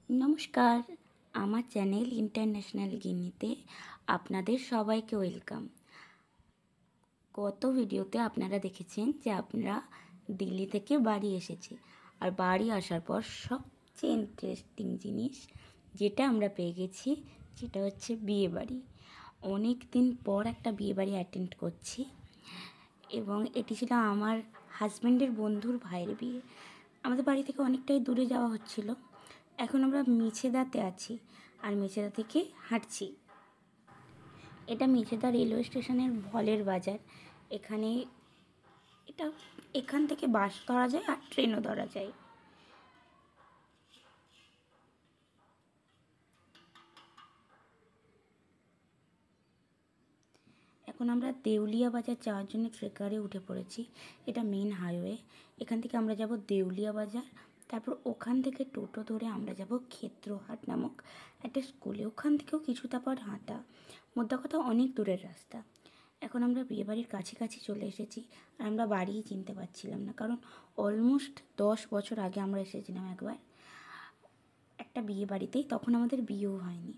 নমস্কার, আমার channel international গিনিতে আপনাদের সবাইকে ওয়েলকাম। গত ভিডিওতে আপনারা দেখেছেন যে আমরা দিল্লি থেকে বাড়ি এসেছি, আর বাড়ি আসার পর সবচেয়ে ইন্টারেস্টিং জিনিস যেটা আমরা পেয়ে গেছি সেটা হচ্ছে বিয়ে বাড়ি। অনেক দিন পর একটা বিয়ে বাড়ি অ্যাটেন্ড করছি, এবং এটি ছিল আমার হাজব্যান্ডের বন্ধুর ভাইয়ের বিয়ে। আমাদের বাড়ি থেকে অনেকটাই দূরে যাওয়া হচ্ছিল। এখন আমরা মেছেদাতে আছি, আর মেছেদা থেকে হাঁটছি। এটা মেছেদা রেলওয়ে স্টেশনের ভলের বাজার। এখান থেকে বাস ধরা যায় আর ট্রেনও ধরা যায়। এখন আমরা দেউলিয়া বাজার যাওয়ার জন্য ট্রেকারে উঠে পড়েছি। এটা মেন হাইওয়ে। এখান থেকে আমরা যাব দেউলিয়া বাজার, তারপর ওখান থেকে টোটো ধরে আমরা যাব ক্ষেত্রহাট নামক একটা স্কুলে। ওখান থেকেও কিছুটা পর হাঁটা, মোদ্দা কথা অনেক দূরের রাস্তা। এখন আমরা বিয়েবাড়ির কাছাকাছি চলে এসেছি, আর আমরা বাড়িই চিনতে পারছিলাম না, কারণ অলমোস্ট 10 বছর আগে আমরা এসেছিলাম একবার একটা বিয়ে বাড়িতেই, তখন আমাদের বিয়েও হয়নি।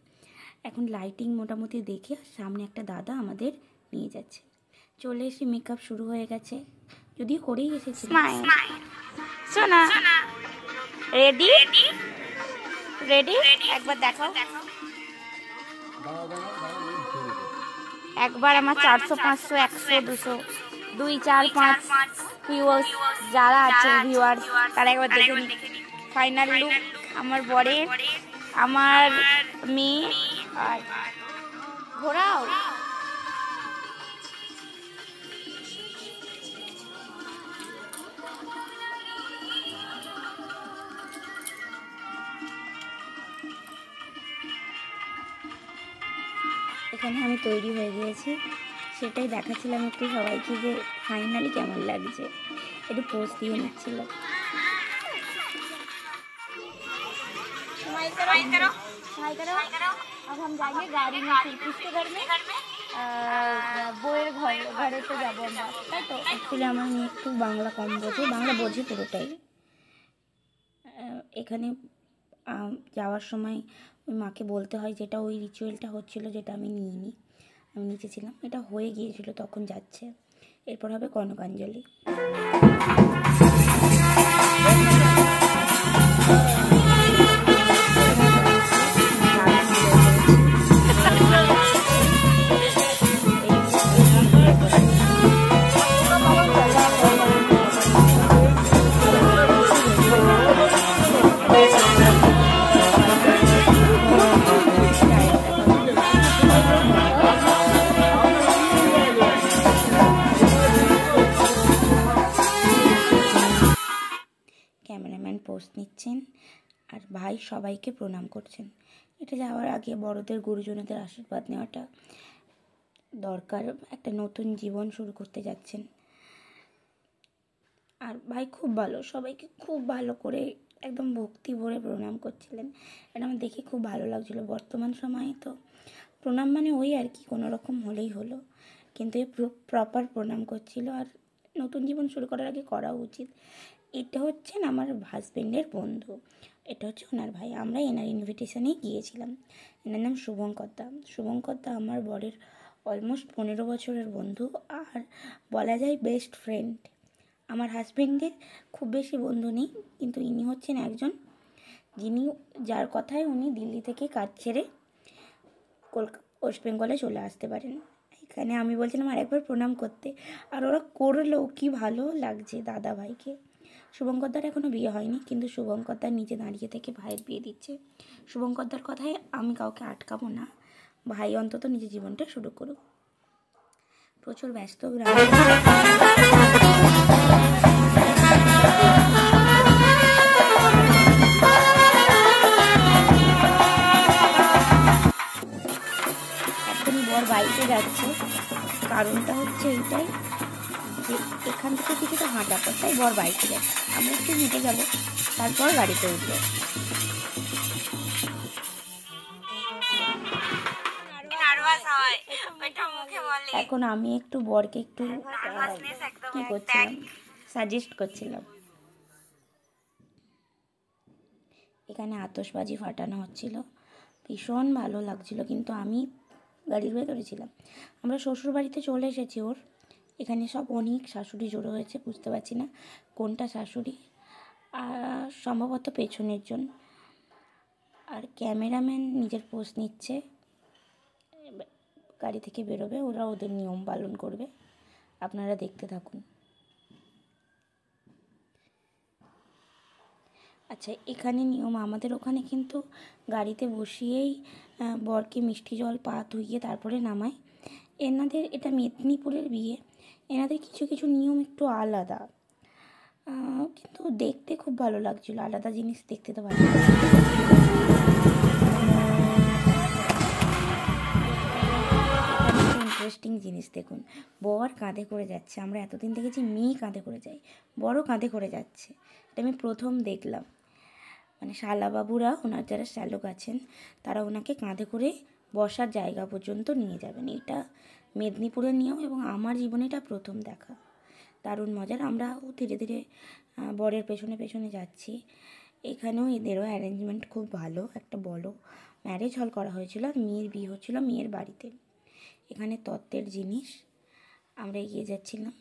এখন লাইটিং মোটামুটি দেখে সামনে একটা দাদা আমাদের নিয়ে যাচ্ছে। চলে এসে মেকআপ শুরু হয়ে গেছে, যদিও করেই এসেছি। সোনা রেডি রেডি, একবার দেখাও। একবার আমার 400 500 100 200 2 4 5 ভিউয়ার্স যারা আছে ভিউয়ার্স তারা একবার দেখে নিন ফাইনাল লুক আমার বরের, আমার মেয়ে। আর ঘোরাও। এখানে আমি তৈরি হয়ে গিয়েছি, সেটাই দেখাচ্ছিলাম একটু সবাইকে যে ফাইনালি কেমন লাগছে। একটু পোস্ট দিয়ে নিচ্ছিল। अब हम जाएंगे गाड़ी में, किसके घर में? বইয়ের ঘরে তো যাবো আমরা, তাই তো। অ্যাকচুয়ালি আমার মেয়ে একটু বাংলা কম বোঝে, বাংলা বোঝে পুরোটাই। এখানে যাওয়ার সময় ওই মাকে বলতে হয়, যেটা ওই রিচুয়ালটা হচ্ছিলো, যেটা আমি নিইনি, আমি নিচে ছিলাম, এটা হয়ে গিয়েছিল তখন যাচ্ছে। এরপর হবে কনকাঞ্জলি। ক্যামেরাম্যান পোস্ট নিচ্ছেন, আর ভাই সবাইকে প্রণাম করছেন। এটা যাওয়ার আগে বড়দের গুরুজনদের আশীর্বাদ নেওয়াটা দরকার। একটা নতুন জীবন শুরু করতে যাচ্ছেন, আর ভাই খুব ভালো, সবাইকে খুব ভালো করে একদম ভক্তি ভরে প্রণাম করছিলেন। এটা আমার দেখে খুব ভালো লাগছিলো। বর্তমান সময়ে তো প্রণাম মানে ওই আর কি, কোনো রকম হলেই হলো, কিন্তু এই প্রপার প্রণাম করছিল, আর নতুন জীবন শুরু করার আগে করা উচিত। এটা হচ্ছেন আমার হাজব্যান্ডের বন্ধু, এটা হচ্ছে ওনার ভাই। আমরা এনার ইনভিটেশনেই গিয়েছিলাম। এনার নাম শুভঙ্করদা। শুভঙ্করদা আমার বরের অলমোস্ট 15 বছরের বন্ধু, আর বলা যায় বেস্ট ফ্রেন্ড। আমার হাজব্যান্ডের খুব বেশি বন্ধু নেই, কিন্তু ইনি হচ্ছেন একজন যার কথায় উনি দিল্লি থেকে কাজ ছেড়ে ওয়েস্ট বেঙ্গলে চলে আসতে পারেন। এখানে আমি বলছিলাম আর একবার প্রণাম করতে, আর ওরা করলো। কি ভালো লাগছে দাদা ভাইকে। শুভঙ্করদার এখনও বিয়ে হয়নি, কিন্তু শুভঙ্করদার নিচে দাঁড়িয়ে থেকে ভাইয়ের বিয়ে দিচ্ছে। শুভঙ্করদার কথায় আমি কাউকে আটকাবো না, ভাই অন্তত নিজের জীবনটা শুরু করুক। প্রচুর ব্যস্ত গ্রাম। এখনই বর বাইকে যাচ্ছে, কারণটা হচ্ছে এইটাই যে এখান থেকে কিছুটা হাঁটা পথ, তাই বর বাইকে যাচ্ছে। আমরা একটু হেঁটে যাবো, তারপর গাড়িতে উঠবো। এখন আমি একটু বরকে একটু কি করছিলাম, সাজেস্ট করছিলাম। এখানে আতশবাজি ফাটানো হচ্ছিল, ভীষণ ভালো লাগছিল। কিন্তু আমি গাড়ির ভেতরে ছিলাম। আমরা শ্বশুরবাড়িতে চলে এসেছি ওর। এখানে সব অনেক শাশুড়ি জড়ো হয়েছে, বুঝতে পারছি না কোনটা শাশুড়ি, আর সম্ভবত পেছনের জন। আর ক্যামেরাম্যান নিজের পোজ নিচ্ছে, গাড়ি থেকে বেরোবে, ওরা ওদের নিয়ম পালন করবে, আপনারা দেখতে থাকুন। আচ্ছা, এখানে নিয়ম, আমাদের ওখানে কিন্তু গাড়িতে বসিয়েই বরকে মিষ্টি জল পা ধুইয়ে তারপরে নামায়। এনাদের এটা মেদিনীপুরের বিয়ে, এনাদের কিছু কিছু নিয়ম একটু আলাদা, কিন্তু দেখতে খুব ভালো লাগছিল। আলাদা জিনিস দেখতে তো ভালো ইন্টারেস্টিং জিনিস দেখুন, বর কাঁধে করে যাচ্ছে। আমরা এতদিন দেখেছি মেয়ে কাঁধে করে যায়, বড়ও কাঁধে করে যাচ্ছে। এটা আমি প্রথম দেখলাম। মানে শালাবাবুরা, ওনার যারা শ্যালক আছেন, তারা ওনাকে কাঁধে করে বসার জায়গা পর্যন্ত নিয়ে যাবেন। এটা মেদিনীপুরের নিয়ম এবং আমার জীবনে এটা প্রথম দেখা। দারুণ মজার। আমরাও ধীরে ধীরে বরের পেছনে পেছনে যাচ্ছি। এখানেও এদেরও অ্যারেঞ্জমেন্ট খুব ভালো। একটা বড় ম্যারেজ হল করা হয়েছিল, আর মেয়ের বিয়ে হচ্ছিল মেয়ের বাড়িতে। এখানে তত্ত্বের জিনিস, আমরা এগিয়ে যাচ্ছিলাম।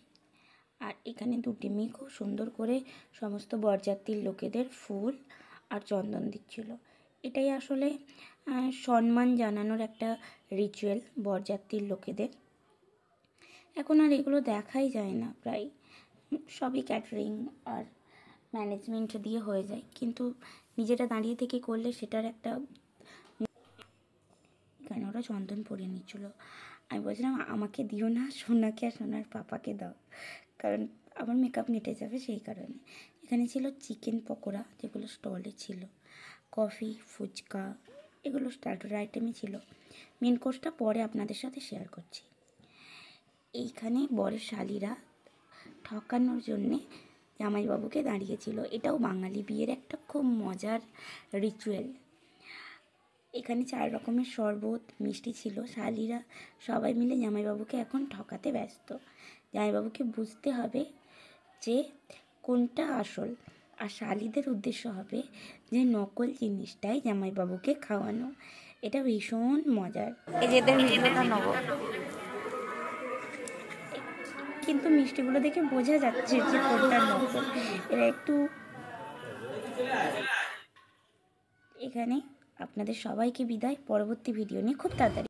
আর এখানে দুটি মেয়ে খুব সুন্দর করে সমস্ত বরযাত্রীর লোকেদের ফুল আর চন্দন দিচ্ছিল। এটাই আসলে সম্মান জানানোর একটা রিচুয়াল বরযাত্রীর লোকেদের। এখন আর এগুলো দেখাই যায় না, প্রায় সবই ক্যাটারিং আর ম্যানেজমেন্ট দিয়ে হয়ে যায়, কিন্তু নিজেরা দাঁড়িয়ে থেকে করলে সেটার একটা। এখানে ওরা চন্দন পরিয়ে নিচ্ছিল। আমি বলছিলাম আমাকে দিও না, সোনাকে আর সোনার পাপাকে দাও, কারণ আমার মেকআপ মিটে যাবে সেই কারণে। এখানে ছিল চিকেন পকোড়া, যেগুলো স্টলে ছিল, কফি, ফুচকা, এগুলো স্টার্টার আইটেমই ছিল। মেন কোর্সটা পরে আপনাদের সাথে শেয়ার করছি। এইখানে বরের শালিরা ঠকানোর জন্যে জামাইবাবুকে দাঁড়িয়েছিল। এটাও বাঙালি বিয়ের একটা খুব মজার রিচুয়াল। এখানে 4 রকমের শরবত, মিষ্টি ছিল। শালিরা সবাই মিলে জামাইবাবুকে এখন ঠকাতে ব্যস্ত। জামাইবাবুকে বুঝতে হবে যে কোনটা আসল, আর শালিদের উদ্দেশ্য হবে যে নকল জিনিসটাই জামাইবাবুকে খাওয়ানো। এটা ভীষণ মজার। এদের মিষ্টিটা নেব, কিন্তু মিষ্টিগুলো দেখে বোঝা যাচ্ছে যে কোনটা নকল। এরা একটু। এখানে আপনাদের সবাইকে বিদায়, পরবর্তী ভিডিও নিয়ে খুব তাড়াতাড়ি।